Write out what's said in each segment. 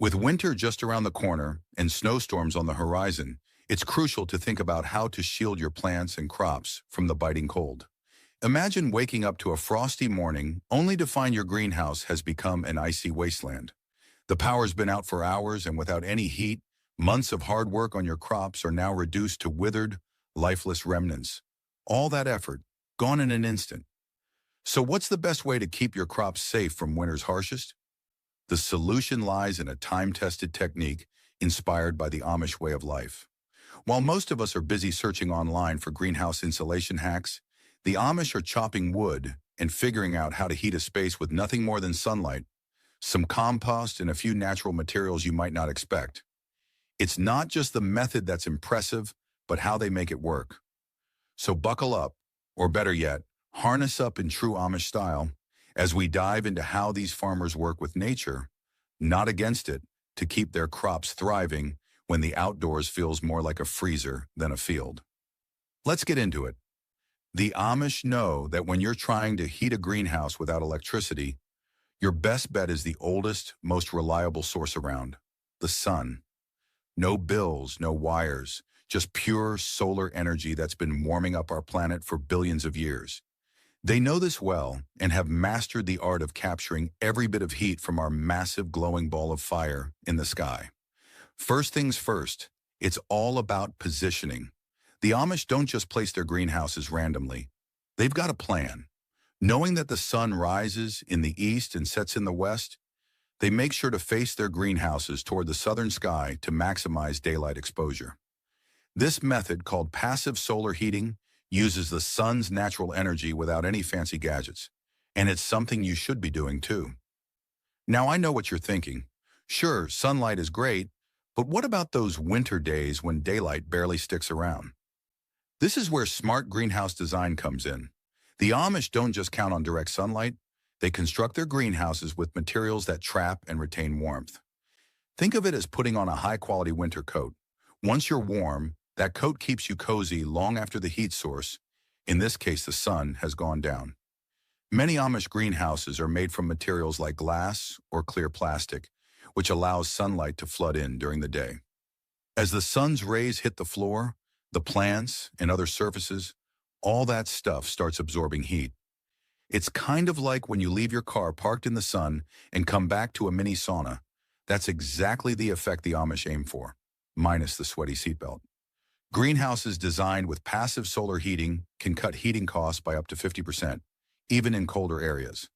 With winter just around the corner and snowstorms on the horizon, it's crucial to think about how to shield your plants and crops from the biting cold. Imagine waking up to a frosty morning only to find your greenhouse has become an icy wasteland. The power's been out for hours, and without any heat, months of hard work on your crops are now reduced to withered, lifeless remnants. All that effort, gone in an instant. So what's the best way to keep your crops safe from winter's harshest? The solution lies in a time-tested technique inspired by the Amish way of life. While most of us are busy searching online for greenhouse insulation hacks, the Amish are chopping wood and figuring out how to heat a space with nothing more than sunlight, some compost, and a few natural materials you might not expect. It's not just the method that's impressive, but how they make it work. So buckle up, or better yet, harness up in true Amish style, as we dive into how these farmers work with nature, not against it, to keep their crops thriving when the outdoors feels more like a freezer than a field. Let's get into it. The Amish know that when you're trying to heat a greenhouse without electricity, your best bet is the oldest, most reliable source around, the sun. No bills, no wires, just pure solar energy that's been warming up our planet for billions of years. They know this well and have mastered the art of capturing every bit of heat from our massive glowing ball of fire in the sky. First things first, it's all about positioning. The Amish don't just place their greenhouses randomly. They've got a plan. Knowing that the sun rises in the east and sets in the west, they make sure to face their greenhouses toward the southern sky to maximize daylight exposure. This method, called passive solar heating, uses the sun's natural energy without any fancy gadgets, and it's something you should be doing too. Now I know what you're thinking. Sure, sunlight is great, but what about those winter days when daylight barely sticks around? This is where smart greenhouse design comes in. The Amish don't just count on direct sunlight, they construct their greenhouses with materials that trap and retain warmth. Think of it as putting on a high-quality winter coat. Once you're warm, that coat keeps you cozy long after the heat source, in this case the sun, has gone down. Many Amish greenhouses are made from materials like glass or clear plastic, which allows sunlight to flood in during the day. As the sun's rays hit the floor, the plants, and other surfaces, all that stuff starts absorbing heat. It's kind of like when you leave your car parked in the sun and come back to a mini sauna. That's exactly the effect the Amish aim for, minus the sweaty seatbelt. Greenhouses designed with passive solar heating can cut heating costs by up to 50%, even in colder areas.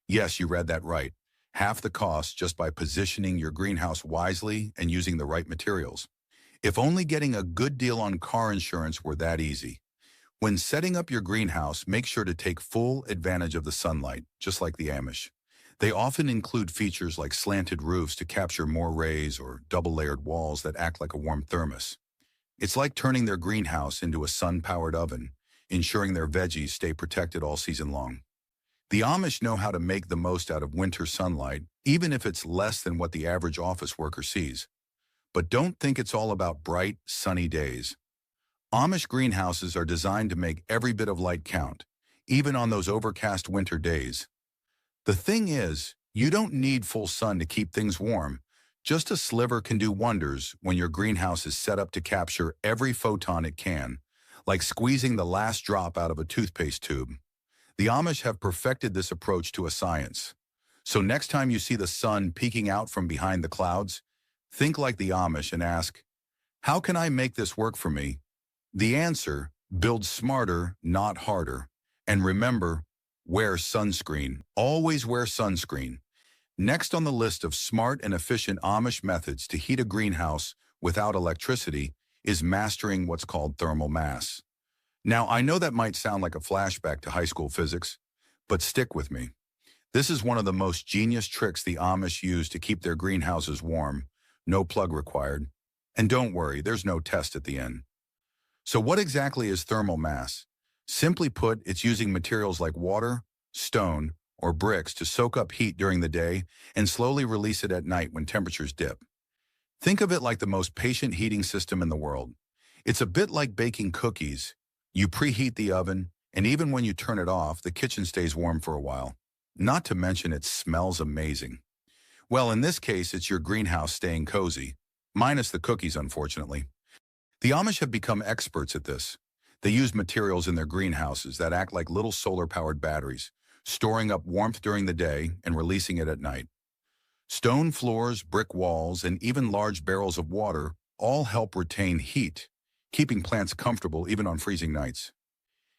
Yes, you read that right. Half the cost just by positioning your greenhouse wisely and using the right materials. If only getting a good deal on car insurance were that easy. When setting up your greenhouse, make sure to take full advantage of the sunlight, just like the Amish. They often include features like slanted roofs to capture more rays or double-layered walls that act like a warm thermos. It's like turning their greenhouse into a sun-powered oven, ensuring their veggies stay protected all season long. The Amish know how to make the most out of winter sunlight, even if it's less than what the average office worker sees. But don't think it's all about bright, sunny days. Amish greenhouses are designed to make every bit of light count, even on those overcast winter days. The thing is, you don't need full sun to keep things warm. Just a sliver can do wonders when your greenhouse is set up to capture every photon it can, like squeezing the last drop out of a toothpaste tube. The Amish have perfected this approach to a science. So next time you see the sun peeking out from behind the clouds, think like the Amish and ask, how can I make this work for me? The answer, build smarter, not harder. And remember, wear sunscreen. Always wear sunscreen. Next on the list of smart and efficient Amish methods to heat a greenhouse without electricity is mastering what's called thermal mass. Now, I know that might sound like a flashback to high school physics, but stick with me. This is one of the most genius tricks the Amish use to keep their greenhouses warm. No plug required. And don't worry, there's no test at the end. So what exactly is thermal mass? Simply put, it's using materials like water, stone, or bricks to soak up heat during the day and slowly release it at night when temperatures dip. Think of it like the most patient heating system in the world. It's a bit like baking cookies. You preheat the oven, and even when you turn it off, the kitchen stays warm for a while. Not to mention it smells amazing. Well, in this case, it's your greenhouse staying cozy, minus the cookies, unfortunately. The Amish have become experts at this. They use materials in their greenhouses that act like little solar-powered batteries, storing up warmth during the day and releasing it at night. Stone floors, brick walls, and even large barrels of water all help retain heat, keeping plants comfortable even on freezing nights.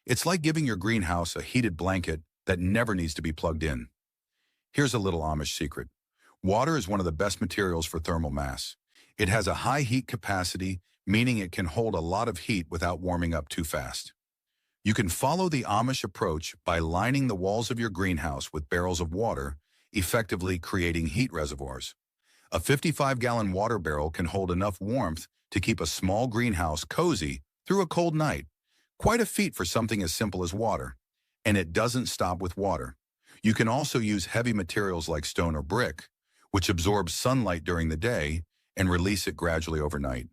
It's like giving your greenhouse a heated blanket that never needs to be plugged in. Here's a little Amish secret. Water is one of the best materials for thermal mass. It has a high heat capacity, meaning it can hold a lot of heat without warming up too fast. You can follow the Amish approach by lining the walls of your greenhouse with barrels of water, effectively creating heat reservoirs. A 55-gallon water barrel can hold enough warmth to keep a small greenhouse cozy through a cold night. Quite a feat for something as simple as water. And it doesn't stop with water. You can also use heavy materials like stone or brick, which absorb sunlight during the day and release it gradually overnight.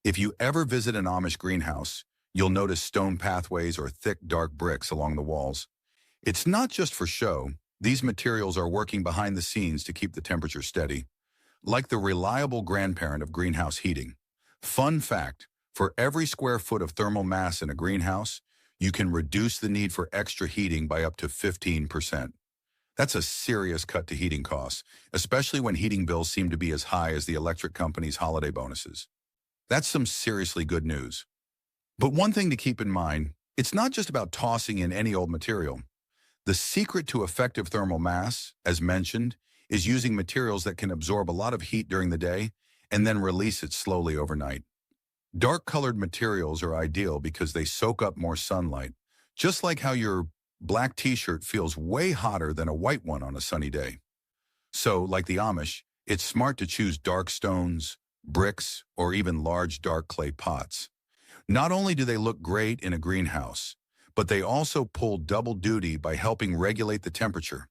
If you ever visit an Amish greenhouse, you'll notice stone pathways or thick, dark bricks along the walls. It's not just for show. These materials are working behind the scenes to keep the temperature steady, like the reliable grandparent of greenhouse heating. Fun fact, for every square foot of thermal mass in a greenhouse, you can reduce the need for extra heating by up to 15%. That's a serious cut to heating costs, especially when heating bills seem to be as high as the electric company's holiday bonuses. That's some seriously good news. But one thing to keep in mind, it's not just about tossing in any old material. The secret to effective thermal mass, as mentioned, is using materials that can absorb a lot of heat during the day and then release it slowly overnight. Dark-colored materials are ideal because they soak up more sunlight, just like how your black t-shirt feels way hotter than a white one on a sunny day. So, like the Amish, it's smart to choose dark stones, bricks, or even large dark clay pots. Not only do they look great in a greenhouse, but they also pull double duty by helping regulate the temperature.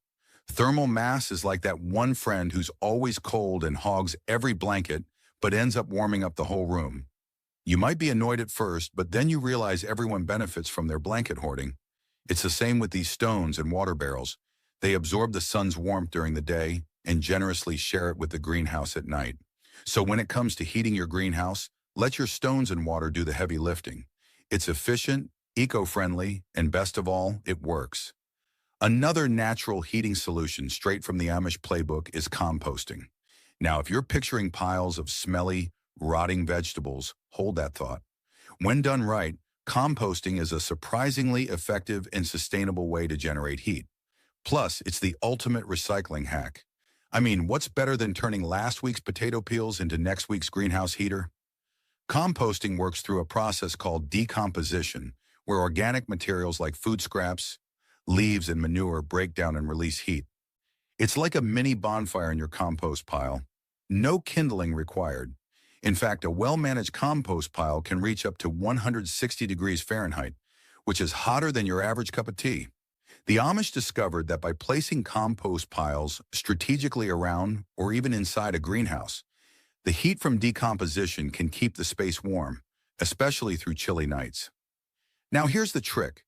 Thermal mass is like that one friend who's always cold and hogs every blanket, but ends up warming up the whole room. You might be annoyed at first, but then you realize everyone benefits from their blanket hoarding. It's the same with these stones and water barrels. They absorb the sun's warmth during the day and generously share it with the greenhouse at night. So when it comes to heating your greenhouse, let your stones and water do the heavy lifting. It's efficient, eco-friendly, and best of all, it works. Another natural heating solution straight from the Amish playbook is composting. Now, if you're picturing piles of smelly, rotting vegetables, hold that thought. When done right, composting is a surprisingly effective and sustainable way to generate heat. Plus, it's the ultimate recycling hack. I mean, what's better than turning last week's potato peels into next week's greenhouse heater? Composting works through a process called decomposition, where organic materials like food scraps, leaves, and manure break down and release heat. It's like a mini bonfire in your compost pile. No kindling required. In fact, a well-managed compost pile can reach up to 160 degrees Fahrenheit, which is hotter than your average cup of tea. The Amish discovered that by placing compost piles strategically around or even inside a greenhouse, the heat from decomposition can keep the space warm, especially through chilly nights. Now here's the trick.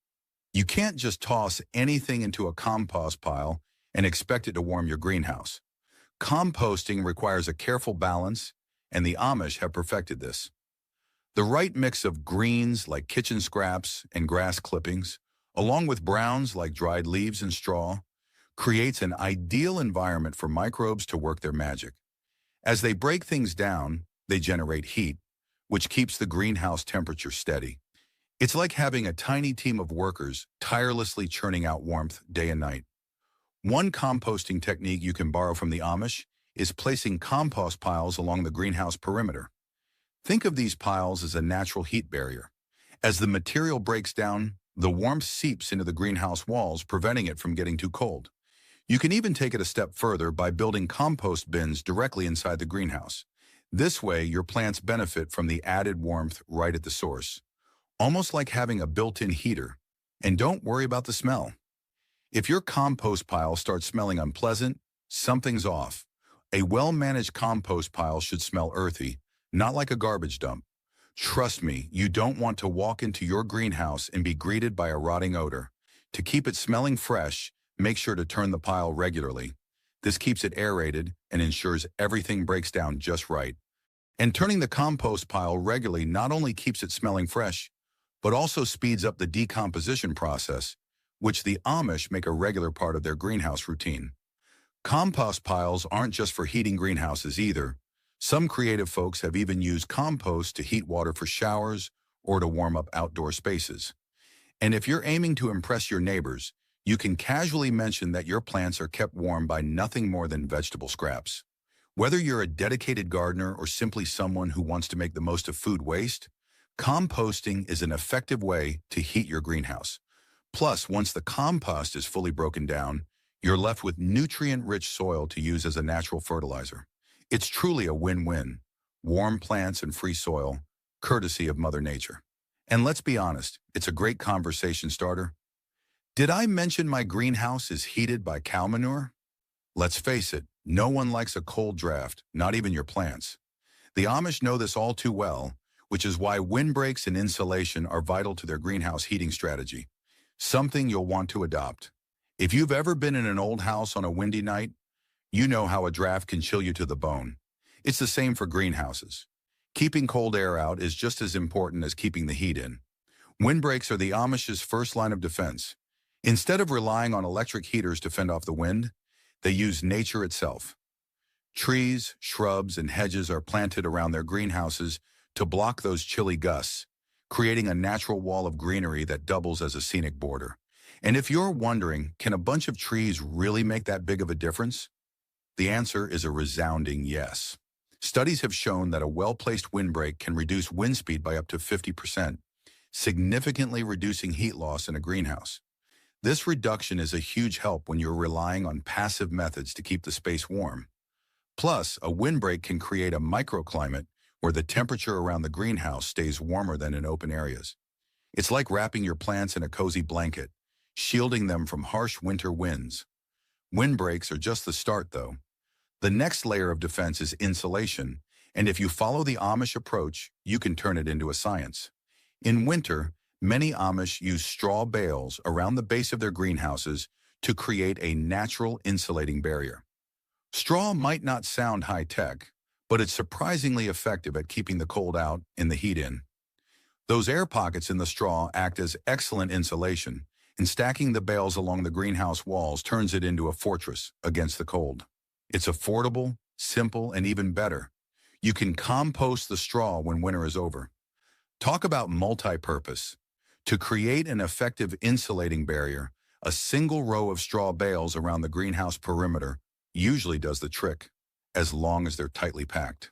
You can't just toss anything into a compost pile and expect it to warm your greenhouse. Composting requires a careful balance, and the Amish have perfected this. The right mix of greens like kitchen scraps and grass clippings, along with browns like dried leaves and straw, creates an ideal environment for microbes to work their magic. As they break things down, they generate heat, which keeps the greenhouse temperature steady. It's like having a tiny team of workers tirelessly churning out warmth day and night. One composting technique you can borrow from the Amish is placing compost piles along the greenhouse perimeter. Think of these piles as a natural heat barrier. As the material breaks down, the warmth seeps into the greenhouse walls, preventing it from getting too cold. You can even take it a step further by building compost bins directly inside the greenhouse. This way, your plants benefit from the added warmth right at the source, almost like having a built-in heater. And don't worry about the smell. If your compost pile starts smelling unpleasant, something's off. A well-managed compost pile should smell earthy, not like a garbage dump. Trust me, you don't want to walk into your greenhouse and be greeted by a rotting odor. To keep it smelling fresh, make sure to turn the pile regularly. This keeps it aerated and ensures everything breaks down just right. And turning the compost pile regularly not only keeps it smelling fresh, but also speeds up the decomposition process, which the Amish make a regular part of their greenhouse routine. Compost piles aren't just for heating greenhouses either. Some creative folks have even used compost to heat water for showers or to warm up outdoor spaces. And if you're aiming to impress your neighbors, you can casually mention that your plants are kept warm by nothing more than vegetable scraps. Whether you're a dedicated gardener or simply someone who wants to make the most of food waste, composting is an effective way to heat your greenhouse. Plus, once the compost is fully broken down, you're left with nutrient-rich soil to use as a natural fertilizer. It's truly a win-win. Warm plants and free soil, courtesy of Mother Nature. And let's be honest, it's a great conversation starter. Did I mention my greenhouse is heated by cow manure? Let's face it, no one likes a cold draft, not even your plants. The Amish know this all too well, which is why windbreaks and insulation are vital to their greenhouse heating strategy. Something you'll want to adopt. If you've ever been in an old house on a windy night, you know how a draft can chill you to the bone. It's the same for greenhouses. Keeping cold air out is just as important as keeping the heat in. Windbreaks are the Amish's first line of defense. Instead of relying on electric heaters to fend off the wind, they use nature itself. Trees, shrubs, and hedges are planted around their greenhouses to block those chilly gusts, creating a natural wall of greenery that doubles as a scenic border. And if you're wondering, can a bunch of trees really make that big of a difference? The answer is a resounding yes. Studies have shown that a well-placed windbreak can reduce wind speed by up to 50%, significantly reducing heat loss in a greenhouse. This reduction is a huge help when you're relying on passive methods to keep the space warm. Plus, a windbreak can create a microclimate where the temperature around the greenhouse stays warmer than in open areas. It's like wrapping your plants in a cozy blanket, shielding them from harsh winter winds. Windbreaks are just the start, though. The next layer of defense is insulation, and if you follow the Amish approach, you can turn it into a science. In winter, many Amish use straw bales around the base of their greenhouses to create a natural insulating barrier. Straw might not sound high-tech, but it's surprisingly effective at keeping the cold out and the heat in. Those air pockets in the straw act as excellent insulation, and stacking the bales along the greenhouse walls turns it into a fortress against the cold. It's affordable, simple, and even better. You can compost the straw when winter is over. Talk about multi-purpose. To create an effective insulating barrier, a single row of straw bales around the greenhouse perimeter usually does the trick, as long as they're tightly packed.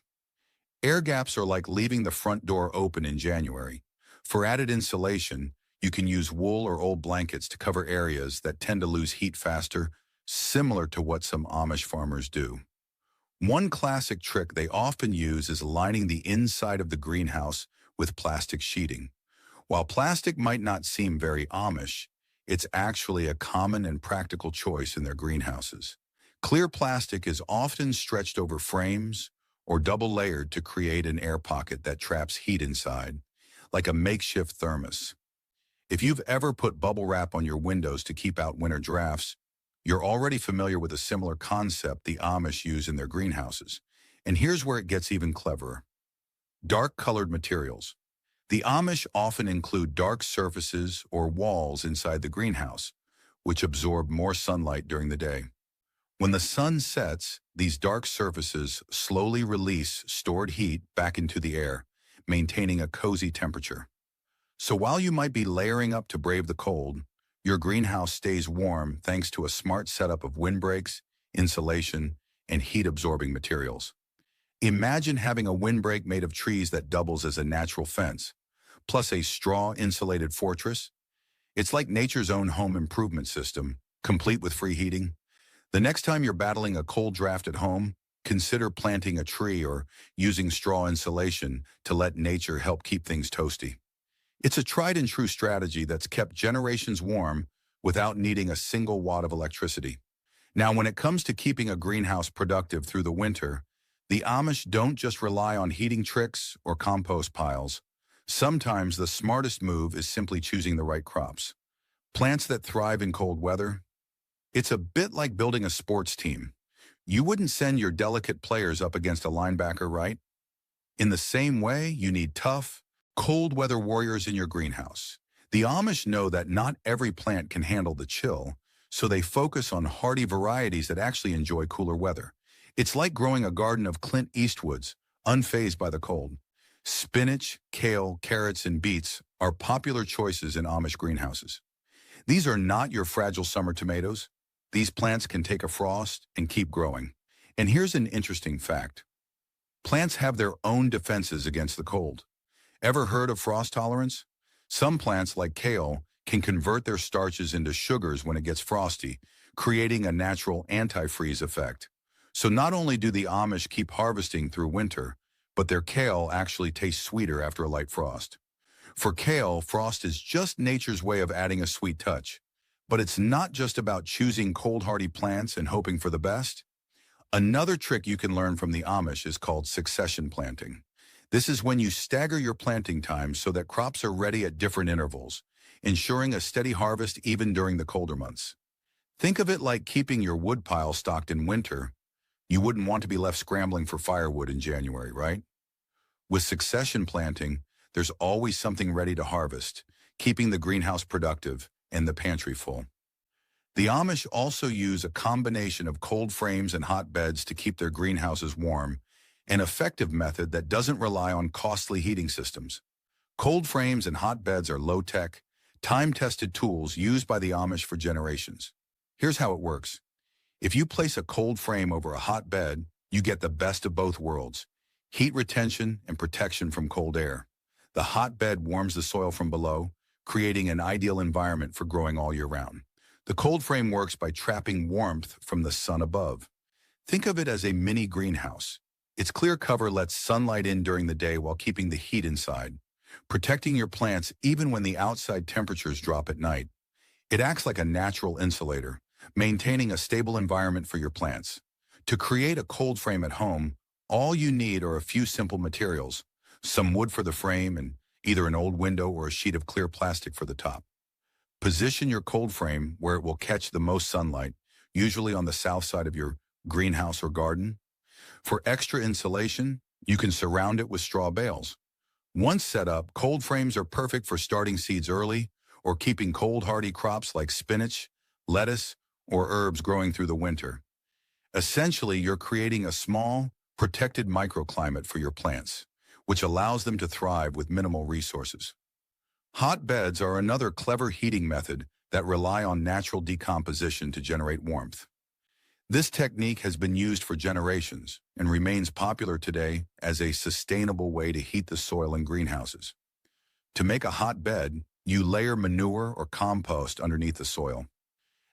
Air gaps are like leaving the front door open in January. For added insulation, you can use wool or old blankets to cover areas that tend to lose heat faster, similar to what some Amish farmers do. One classic trick they often use is lining the inside of the greenhouse with plastic sheeting. While plastic might not seem very Amish, it's actually a common and practical choice in their greenhouses. Clear plastic is often stretched over frames or double-layered to create an air pocket that traps heat inside, like a makeshift thermos. If you've ever put bubble wrap on your windows to keep out winter drafts, you're already familiar with a similar concept the Amish use in their greenhouses. And here's where it gets even cleverer. Dark-colored materials. The Amish often include dark surfaces or walls inside the greenhouse, which absorb more sunlight during the day. When the sun sets, these dark surfaces slowly release stored heat back into the air, maintaining a cozy temperature. So while you might be layering up to brave the cold, your greenhouse stays warm thanks to a smart setup of windbreaks, insulation, and heat-absorbing materials. Imagine having a windbreak made of trees that doubles as a natural fence, plus a straw-insulated fortress. It's like nature's own home improvement system, complete with free heating. The next time you're battling a cold draft at home, consider planting a tree or using straw insulation to let nature help keep things toasty. It's a tried-and-true strategy that's kept generations warm without needing a single watt of electricity. Now, when it comes to keeping a greenhouse productive through the winter, the Amish don't just rely on heating tricks or compost piles. Sometimes the smartest move is simply choosing the right crops. Plants that thrive in cold weather. It's a bit like building a sports team. You wouldn't send your delicate players up against a linebacker, right? In the same way, you need tough, cold weather warriors in your greenhouse. The Amish know that not every plant can handle the chill, so they focus on hardy varieties that actually enjoy cooler weather. It's like growing a garden of Clint Eastwood's, unfazed by the cold. Spinach, kale, carrots, and beets are popular choices in Amish greenhouses. These are not your fragile summer tomatoes. These plants can take a frost and keep growing. And here's an interesting fact. Plants have their own defenses against the cold. Ever heard of frost tolerance? Some plants, like kale, can convert their starches into sugars when it gets frosty, creating a natural antifreeze effect. So not only do the Amish keep harvesting through winter, but their kale actually tastes sweeter after a light frost. For kale, frost is just nature's way of adding a sweet touch. But it's not just about choosing cold-hardy plants and hoping for the best. Another trick you can learn from the Amish is called succession planting. This is when you stagger your planting times so that crops are ready at different intervals, ensuring a steady harvest even during the colder months. Think of it like keeping your woodpile stocked in winter. You wouldn't want to be left scrambling for firewood in January, right? With succession planting, there's always something ready to harvest, keeping the greenhouse productive and the pantry full. The Amish also use a combination of cold frames and hotbeds to keep their greenhouses warm, an effective method that doesn't rely on costly heating systems. Cold frames and hotbeds are low-tech, time-tested tools used by the Amish for generations. Here's how it works. If you place a cold frame over a hot bed, you get the best of both worlds: heat retention and protection from cold air. The hot bed warms the soil from below, creating an ideal environment for growing all year round. The cold frame works by trapping warmth from the sun above. Think of it as a mini greenhouse. Its clear cover lets sunlight in during the day while keeping the heat inside, protecting your plants even when the outside temperatures drop at night. It acts like a natural insulator, maintaining a stable environment for your plants. To create a cold frame at home, all you need are a few simple materials: some wood for the frame and either an old window or a sheet of clear plastic for the top. Position your cold frame where it will catch the most sunlight, usually on the south side of your greenhouse or garden. For extra insulation, you can surround it with straw bales. Once set up, cold frames are perfect for starting seeds early or keeping cold-hardy crops like spinach, lettuce, or herbs growing through the winter. Essentially, you're creating a small, protected microclimate for your plants, which allows them to thrive with minimal resources. Hot beds are another clever heating method that rely on natural decomposition to generate warmth. This technique has been used for generations and remains popular today as a sustainable way to heat the soil in greenhouses. To make a hot bed, you layer manure or compost underneath the soil.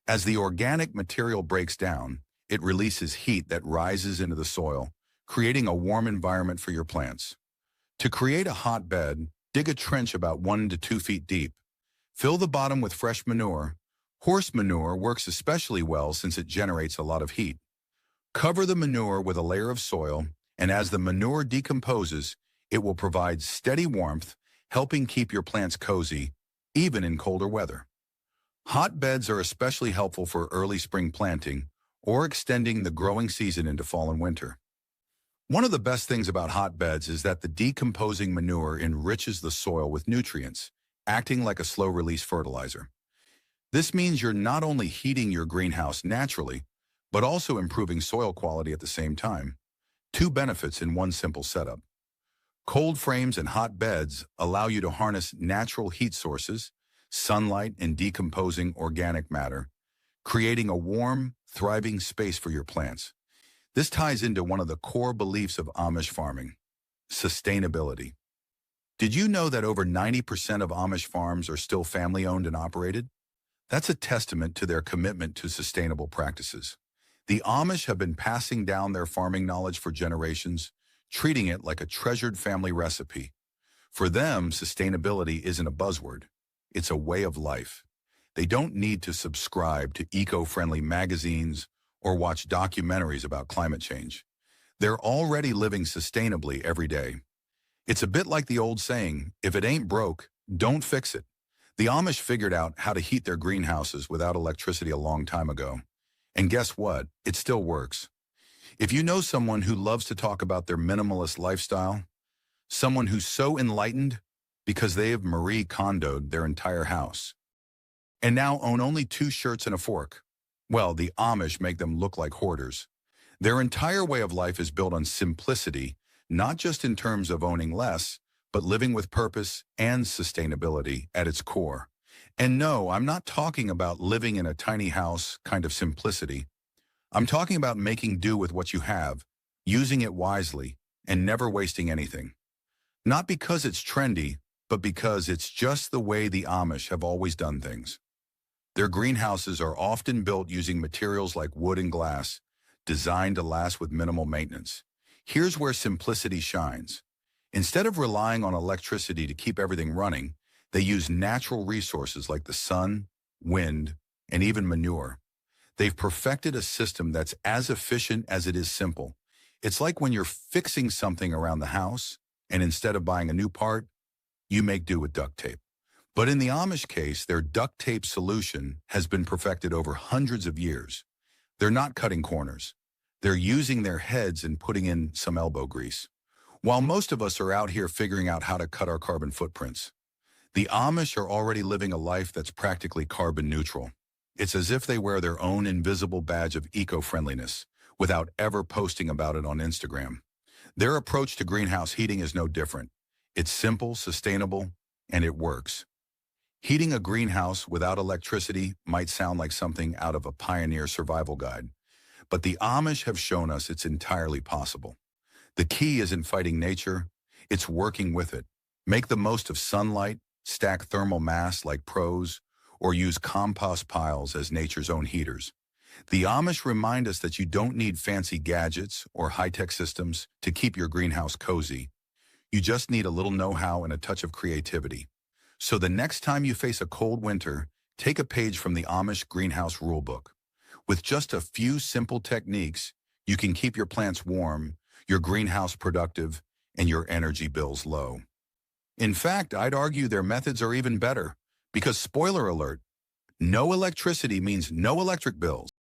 As the organic material breaks down, it releases heat that rises into the soil, creating a warm environment for your plants. To create a hot bed, dig a trench about 1 to 2 feet deep. Fill the bottom with fresh manure. Horse manure works especially well since it generates a lot of heat. Cover the manure with a layer of soil, and as the manure decomposes, it will provide steady warmth, helping keep your plants cozy, even in colder weather. Hot beds are especially helpful for early spring planting or extending the growing season into fall and winter. One of the best things about hotbeds is that the decomposing manure enriches the soil with nutrients, acting like a slow-release fertilizer. This means you're not only heating your greenhouse naturally, but also improving soil quality at the same time. Two benefits in one simple setup. Cold frames and hot beds allow you to harness natural heat sources, sunlight, and decomposing organic matter, creating a warm, thriving space for your plants. This ties into one of the core beliefs of Amish farming: sustainability. Did you know that over 90% of Amish farms are still family-owned and operated? That's a testament to their commitment to sustainable practices. The Amish have been passing down their farming knowledge for generations, treating it like a treasured family recipe. For them, sustainability isn't a buzzword. It's a way of life. They don't need to subscribe to eco-friendly magazines or watch documentaries about climate change. They're already living sustainably every day. It's a bit like the old saying, if it ain't broke, don't fix it. The Amish figured out how to heat their greenhouses without electricity a long time ago. And guess what? It still works. If you know someone who loves to talk about their minimalist lifestyle, someone who's so enlightened because they have Marie Kondo'd their entire house and now own only two shirts and a fork, well, the Amish make them look like hoarders. Their entire way of life is built on simplicity, not just in terms of owning less, but living with purpose and sustainability at its core. And no, I'm not talking about living in a tiny house kind of simplicity. I'm talking about making do with what you have, using it wisely, and never wasting anything. Not because it's trendy, but because it's just the way the Amish have always done things. Their greenhouses are often built using materials like wood and glass, designed to last with minimal maintenance. Here's where simplicity shines. Instead of relying on electricity to keep everything running, they use natural resources like the sun, wind, and even manure. They've perfected a system that's as efficient as it is simple. It's like when you're fixing something around the house, and instead of buying a new part, you make do with duct tape. But in the Amish case, their duct tape solution has been perfected over hundreds of years. They're not cutting corners. They're using their heads and putting in some elbow grease. While most of us are out here figuring out how to cut our carbon footprints, the Amish are already living a life that's practically carbon neutral. It's as if they wear their own invisible badge of eco-friendliness without ever posting about it on Instagram. Their approach to greenhouse heating is no different. It's simple, sustainable, and it works. Heating a greenhouse without electricity might sound like something out of a pioneer survival guide, but the Amish have shown us it's entirely possible. The key isn't fighting nature, it's working with it. Make the most of sunlight, stack thermal mass like pros, or use compost piles as nature's own heaters. The Amish remind us that you don't need fancy gadgets or high-tech systems to keep your greenhouse cozy. You just need a little know-how and a touch of creativity. So the next time you face a cold winter, take a page from the Amish Greenhouse Rulebook. With just a few simple techniques, you can keep your plants warm, your greenhouse productive, and your energy bills low. In fact, I'd argue their methods are even better, because spoiler alert, no electricity means no electric bills.